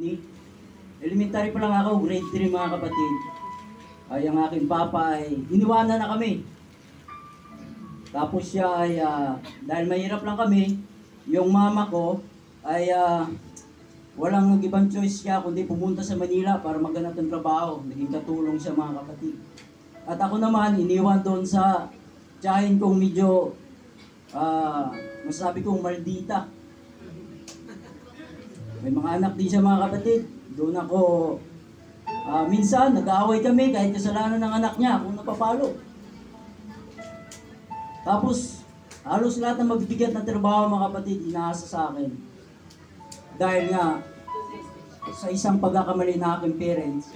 Nick. Elementary pa lang ako, grade 3 mga kapatid. Ay ang aking papa ay iniwanan na kami. Tapos siya ay, dahil mahirap lang kami, yung mama ko ay walang ibang choice siya kundi pumunta sa Manila para maghanap ng trabaho. Naging katulong siya mga kapatid. At ako naman, iniwan doon sa tiyahin kong medyo, masabi kong maldita. May mga anak din siya mga kapatid. Doon ako, minsan nag-aaway kami kahit kasalanan ng anak niya kung napapalo. Tapos, halos lahat ng magbibigat na trabaho mga kapatid, inaasa sa akin. Dahil nga, sa isang pagkakamali na aking parents,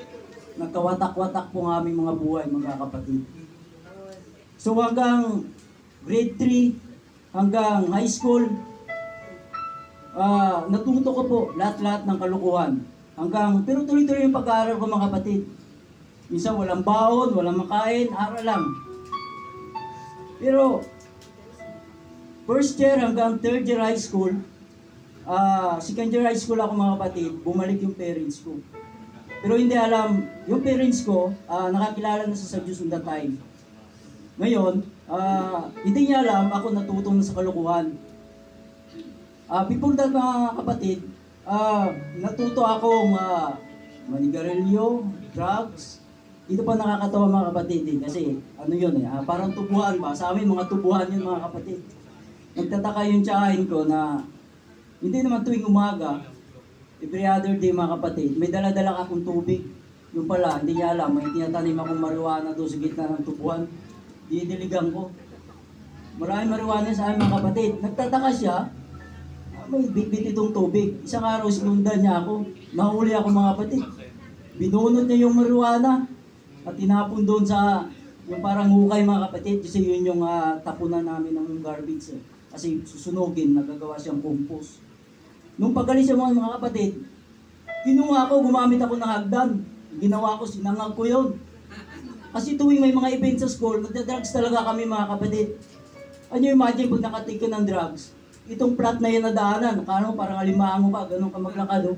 nagkawatak-watak po ng aming mga buhay mga kapatid. So hanggang grade 3, hanggang high school, natuto ko po lahat-lahat ng kalukuhan. Pero tuloy-tuloy yung pag-aaral ko mga kapatid. Minsan walang baon, walang makain, aral lang. Pero, first year hanggang third year high school, second year high school ako mga kapatid, bumalik yung parents ko. Pero hindi alam, yung parents ko, nakakilala na sa Diyos on that time. Ngayon, hindi niya alam, ako natutong na sa kalukuhan. Before that mga kapatid, natuto akong manigarilyo, drugs. Dito pa nakakatawa mga kapatid kasi ano yun parang tubuhan ba? Sa amin mga tubuhan yun mga kapatid. Nagtataka yung tiyahin ko na hindi naman tuwing umaga, every other day mga kapatid, may dala-dala akong tubig. Yung pala, hindi niya alam, may tinatanim akong marijuana doon sa gitna ng tubuhan. Didiligan ko. Maraming marijuana sa amin mga kapatid. Nagtataka siya, may bitbit itong tubig. Isang araw sinundan niya ako. Nahuli ako mga kapatid. Binunot niya yung marijuana at tinapon doon sa yung parang hukay mga kapatid kasi yun yung tapunan namin ng garbage. Kasi susunugin, nagagawa siyang compost. Nung pagalis siya mga kapatid, kinuha ko, gumamit ako ng hagdan. Ginawa ko, sinangag ko yun. Kasi tuwing may mga events sa school, magda-drugs talaga kami mga kapatid. Ano yung imagine pag nakatik ka ng drugs? Itong plat na yun na daanan, akala mo parang alimango ka, ganun ka maglakad.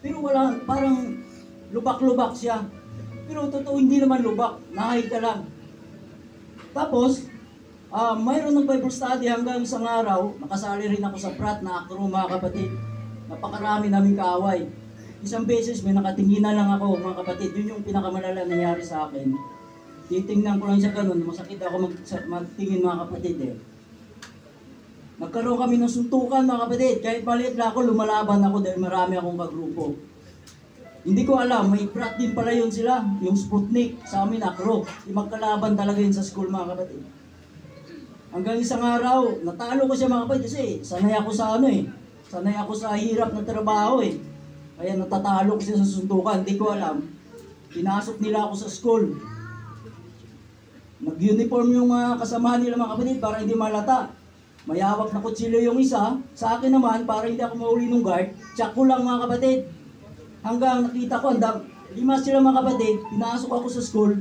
Pero wala, parang lubak-lubak siya. Pero totoo hindi naman lubak, nahay ka lang. Tapos, mayroon ng Bible study hanggang isang araw, nakasali rin ako sa prat na akro mga kapatid. Napakarami naming kaaway. Isang beses may nakatingin na lang ako mga kapatid, yun yung pinakamalala nangyari sa akin. Titingnan ko lang siya ganun, masakit ako magtingin mga kapatid Nagkaroon kami ng suntukan mga kapatid, kahit maliit lang ako, lumalaban ako dahil marami akong kagrupo. Hindi ko alam, may frat din pala yun sila, yung Sputnik, sa amin akro. Magkalaban talaga yun sa school mga kapatid. Hanggang isang araw, natalo ko siya mga kapatid kasi sanay ako sa sanay ako sa hirap na trabaho Kaya natatalo ko siya sa suntukan, hindi ko alam. Pinasok nila ako sa school. Nag-uniform yung mga kasamahan nila mga kapatid para hindi malata. May hawak na kutsilyo yung isa, sa akin naman para hindi ako mahuli ng guard, tsak ko lang mga kapatid. Hanggang nakita ko, 5 sila mga kapatid, pinasok ako sa school,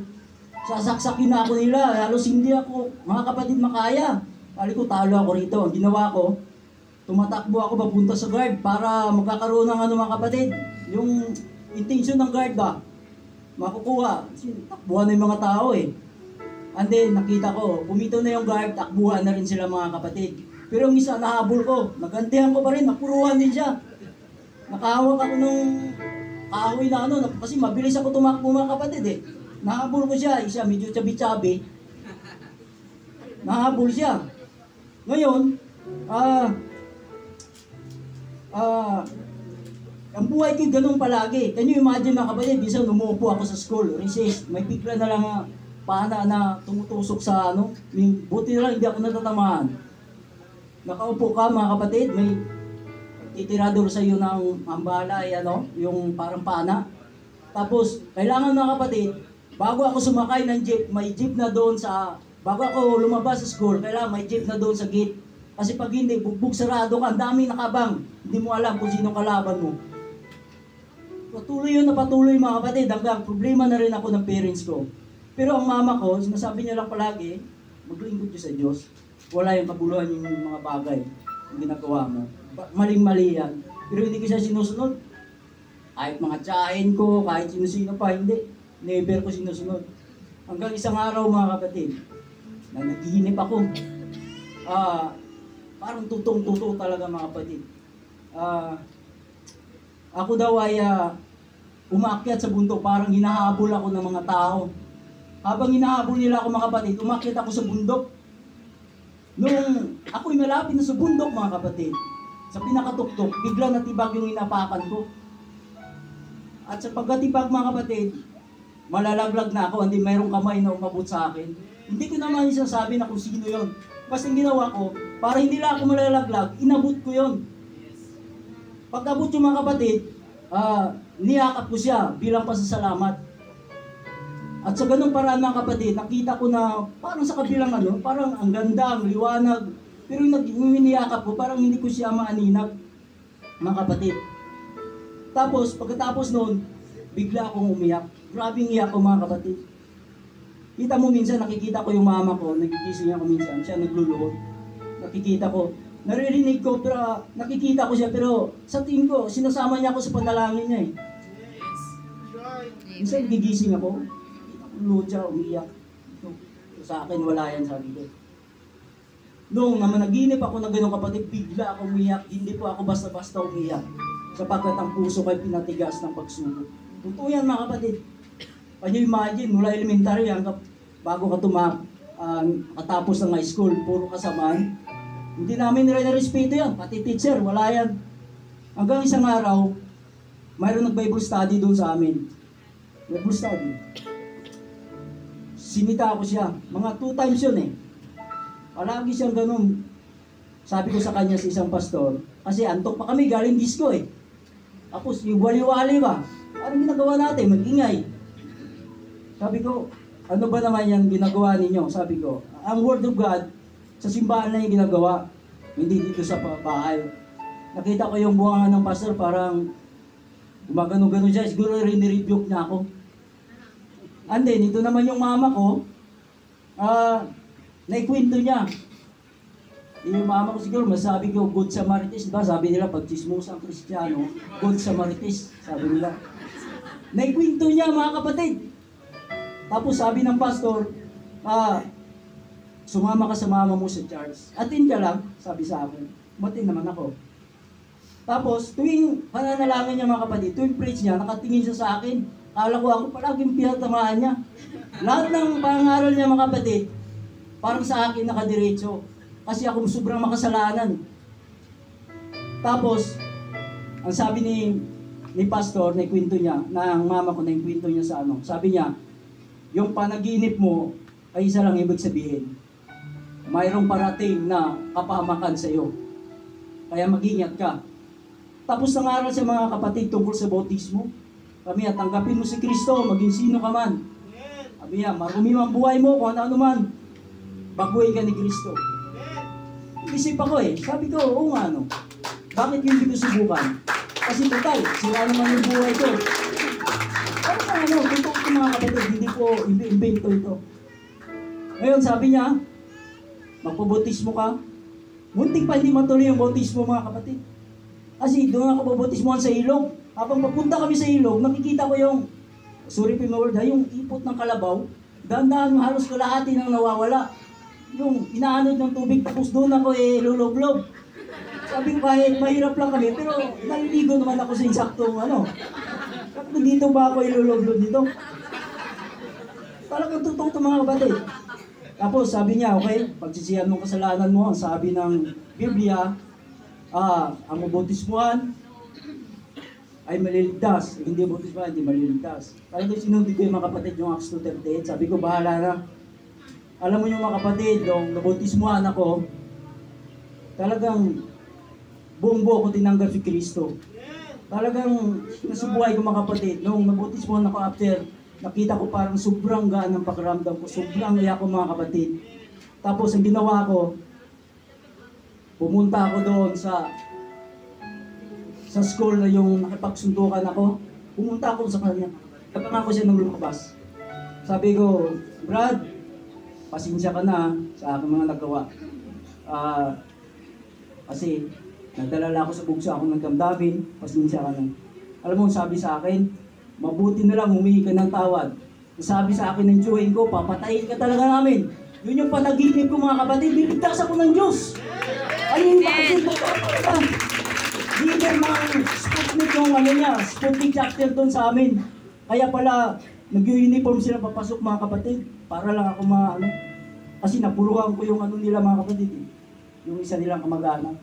sasaksakin na ako nila, halos hindi ako, mga kapatid, makaya. Kali ko, talo ako rito. Ang ginawa ko, tumatakbo ako papunta sa guard para magkakaroon ng mga kapatid. Yung intention ng guard ba, makukuha. Kasi takbuhan na yung mga tao And then, nakita ko, bumitaw na yung guard, takbuhan na rin sila mga kapatid. Pero yung isa, nahabol ko, nagantihan ko pa rin, napuruhan din siya. Nakahawak ako nung kahoy na kasi mabilis ako tumakbo mga kapatid Nahabol ko siya, isa medyo chabi-chabi. Nahabol siya. Ngayon, ang buhay ko ganun palagi. Can you imagine mga kapatid, minsan umuupo ako sa school, recess, may bigla na lang pana na tumutusok sa buti na lang hindi ako natatamaan. Nakaupo ka mga kapatid, may titirador sa iyo ng ambala yung parang pana. Tapos, kailangan mga kapatid, bago ako sumakay ng jeep, may jeep na doon bago ako lumabas sa school, kailangan may jeep na doon sa gate. Kasi pag hindi, bugbog sarado ka, ang daming nakabang, hindi mo alam kung sino kalaban mo. Patuloy yun na patuloy mga kapatid, hanggang problema na rin ako ng parents ko. Pero ang mama ko, sinasabi niya lang palagi, maglingkod ka sa Diyos. Wala yung kabuluhan yung mga bagay yung ginagawa mo. Maling-mali yan. Pero hindi ko siya sinusunod. Kahit mga tsahin ko, kahit sino-sino pa, hindi. Never ko sinusunod. Hanggang isang araw mga kapatid, na nagihinip ako. Parang tutong-tuto talaga mga kapatid. Ako daw ay umakyat sa bundok, parang hinahabol ako ng mga tao. Habang hinahabol nila ako mga kapatid, umakyat ako sa bundok. Nung ako'y malapit na sa bundok mga kapatid, sa pinakatuktok, bigla natibag yung inapakan ko. At sa pagkatibag mga kapatid, malalaglag na ako, hindi mayroong kamay na umabot sa akin. Hindi ko naman isasabi na kung sino yon. Basta ang ginawa ko, para hindi lang ako malalaglag, inabot ko yon. Pag-abot yung mga kapatid, niyakap ko siya bilang pasasalamat. At sa ganung paraan mga kapatid, nakita ko na parang sa kabilang parang ang ganda, ang liwanag. Pero yung niyakap ko, parang hindi ko siya maaninag, mga kapatid. Tapos, pagkatapos noon, bigla akong umiyak. Grabing iyak ko mga kapatid. Kita mo minsan, nakikita ko yung mama ko, nagigising ako minsan, siya nagluluhod. Nakikita ko, naririnig ko, pero nakikita ko siya, pero sa tingin ko, sinasama niya ako sa panalangin niya eh. Minsan gigising ako, luhod siya, umiyak. Sa akin, wala yan, sabi ko. Noong naman naginip ako na gano'ng kapatid, bigla ako umiyak, hindi po ako basta-basta umiyak. Sapagkat ang puso ko'y pinatigas ng pagsubok. Totoo yan mga kapatid. Can you imagine, mula elementary hanggang bago ka katapos ng high school, puro kasamaan. Hindi namin nire-respeto yan, pati teacher, wala yan. Hanggang isang araw, mayroon nag-Bible study doon sa amin. Bible study. Sinita ko siya, mga 2 times yun eh. Palagi siyang ganun. Sabi ko sa kanya sa isang pastor, kasi antok pa kami, galing disco eh. Tapos yung wali-wali ba? Anong ginagawa natin? Mag-ingay. Sabi ko, ano ba naman yan ginagawa ninyo? Sabi ko, ang Word of God, sa simbahan na yung ginagawa, hindi dito sa bahay. Nakita ko yung buwangan ng pastor, parang gumagano-gano siya, siguro rin-rebuke na ako. And then, ito naman yung mama ko, naikwento niya. Yung mama ko siguro, masabi ko, Good Samarites, diba? Sabi nila, pag chismos ang Kristiyano, Good Samarites, sabi nila. Naikwento niya, mga kapatid. Tapos sabi ng pastor, sumama ka sa mama mo sa church. Atin ka lang, sabi sa akin. Matin naman ako. Tapos, tuwing pananalangin niya mga kapatid, tuwing preach niya, nakatingin siya sa akin. Kala ko ako palaging pinatamaan niya. Lahat ng pangaral niya mga kapatid, parang sa akin nakadiretso. Kasi ako sobrang makasalanan. Tapos, ang sabi ni pastor, na kwento niya, na ang mama ko na kwento niya sa sabi niya, yung panaginip mo ay isa lang ibig sabihin. Mayroong parating na kapahamakan sa iyo. Kaya mag-ingat ka. Tapos nangaral sa mga kapatid tungkol sa bautismo. Kami at tanggapin mo si Kristo, maging sino ka man. Sabi niya, marumi ang buhay mo, kung ano man, baguhin ka ni Kristo. Isip ako sabi ko, oo nga bakit hindi ko subukan? Kasi total, sila naman yung buhay ko. Pero totoo ko mga kapatid, hindi ko invento ito. Ngayon sabi niya, magpabautismo ka. Muntik pa hindi matuloy yung bautismo mga kapatid. Kasi doon ako babautismohan sa ilog. Habang papunta kami sa ilog, nakikita ko yung, sorry po yung word yung ipot ng kalabaw, dahan-dahan halos kalahati nang nawawala. Yung inaanod ng tubig, tapos doon ako luloblob. Sabi ko kahit mahirap lang kami, pero naliligo naman ako sa insaktong Sabi ko, dito ba ako iluloblob dito? Talagang totoo ito mga kapatid. Tapos sabi niya, okay, pagsisihan mong kasalanan mo, ang sabi ng Biblia, ang mabautismuhan ay maliligtas. Hindi bautismuhan, hindi maliligtas. Talagang sinunod ko yung mga kapatid yung Acts 2:38. Sabi ko, bahala na. Alam mo yung mga kapatid, nung nabautismuhan ako, talagang buong buo ko tinanggal si Kristo. Talagang nasubuhay ko mga kapatid, nung nabautismuhan ako after, nakita ko parang sobrang gaan ng pakiramdam ko, sobrang iyak ko mga kapatid. Tapos ang ginawa ko, pumunta ako doon sa school na yung nakipagsundukan ako. Pumunta ako sa kanya. Kapag ako siya nung lumabas. Sabi ko, Brad, pasensya ka na sa aking mga nagawa. Kasi nagdalala ako sa bugso ako ng damdamin, pasensya ka na. Alam mo, sabi sa akin, mabuti na lang humingi ka ng tawad. Sabi sa akin ng tiyuhin ko, papatayin ka talaga namin. Yun yung panaginip ko mga kapatid, niligtas ako ng Diyos. Ayun yung bakit magpapalala. Leader ng Sputnik yung ano niya, Sputnik chapter doon sa amin. Kaya pala, nag-uniform sila papasok mga kapatid, para lang ako ano. Kasi napuluhan ko yung ano nila mga kapatid, yung isa nilang kamag-anak.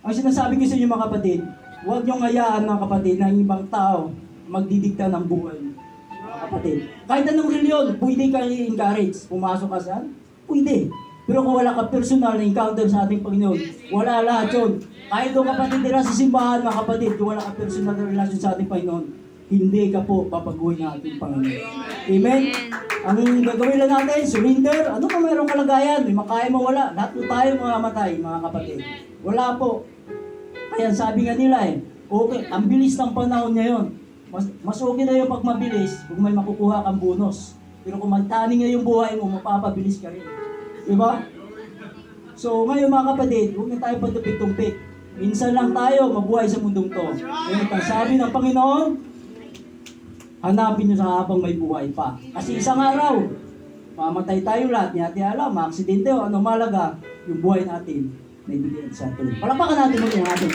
Ang sinasabi ko sa inyo mga kapatid, huwag niyong hayaan mga kapatid na ibang tao magdidikta ng buhay. Mga kapatid, kahit anong reliyon, pwede ka i-encourage. Pumasok ka saan? Pwede. Pero kung wala ka personal na encounter sa ating Panginoon, wala lahat yun. Kahit doon kapatid nila sa simbahan mga kapatid, kung wala ka personal na relasyon sa ating Panginoon, hindi ka po papaguhin ng ating Panginoon. Amen? Ang gagawin lang natin, surrender. Ano pa mayroong kalagayan? May makaya mawala. Lahat po tayo mamamatay mga kapatid. Wala po. Kaya sabi nga nila okay, ang bilis ng panahon ngayon. Mas okay na yung pag mabilis kung may makukuha kang bonus. Pero kung magtaning na yung buhay mo, mapapabilis ka rin. Diba? So ngayon mga kapatid, huwag na tayo patupik-tumpik. Minsan lang tayo mabuhay sa mundong to. Ngayon, sabi ng Panginoon, hanapin nyo sa habang may buhay pa. Kasi isang araw, mamatay tayo lahat. Hindi natin alam, maaksidente o ano malaga, yung buhay natin na ibigay sa atin. Palapakan natin mo yung ating